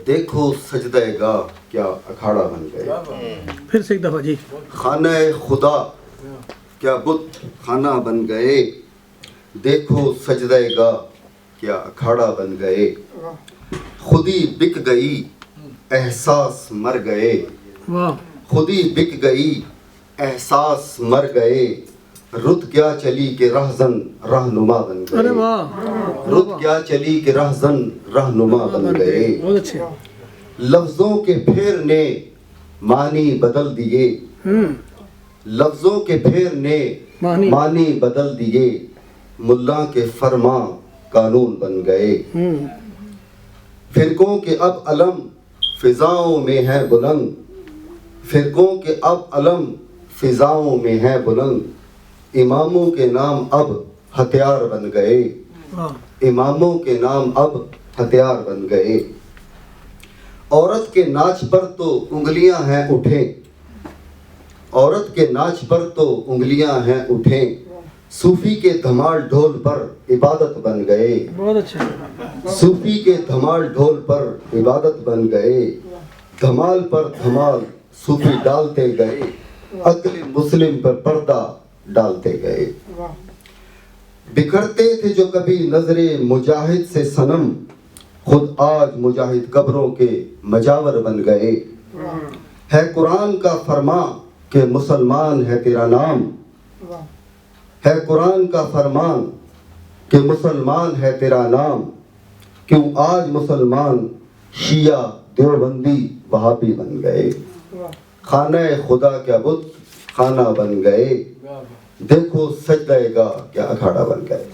دیکھو سجدہ گاہ کیا اکھاڑا بن گئے. پھر سے ایک دفعہ جی. خانہ خدا کیا بت خانہ بن گئے. دیکھو سجدہ گاہ کیا اکھاڑا بن گئے. خودی بک گئی احساس مر گئے. واہ. خودی بک گئی احساس مر گئے. رت کیا چلی کہ رہزن رہنما بن ارے گئے. واہ. رت کیا چلی کہ رہزن رہنما بن گئے. بہت اچھے. لفظوں کے پھیر نے معنی بدل دیے. لفظوں کے پھیر نے معنی بدل دیے. ملا کے فرما قانون بن گئے. فرقوں کے اب علم فضاؤں میں ہے بلند. فرقوں کے اب علم فضاؤں میں ہے بلند. اماموں کے نام اب ہتھیار بن گئے. اماموں کے نام اب ہتھیار بن گئے. عورت کے ناچ پر تو انگلیاں ہیں اٹھیں. عورت کے ناچ پر تو انگلیاں ہیں اٹھیں. صوفی کے دھمال ڈھول پر عبادت بن گئے. بہت اچھا. صوفی کے دھمال ڈھول پر عبادت بن گئے. دھمال پر دھمال صوفی ڈالتے گئے. عقل مسلم پر پردہ ڈالتے گئے. بکھرتے تھے جو کبھی نظر مجاہد سے صنم. خود آج مجاہد قبروں کے مجاور بن گئے. ہے قرآن کا فرما کہ مسلمان ہے تیرا نام. ہے قرآن کا فرمان کہ مسلمان ہے تیرا نام. کیوں آج مسلمان شیعہ دیوبندی وہابی بن گئے. خانہ خدا کیا بت خانہ بن گئے. دیکھو سجدہ گاہ کیا اکھاڑا بن گئے.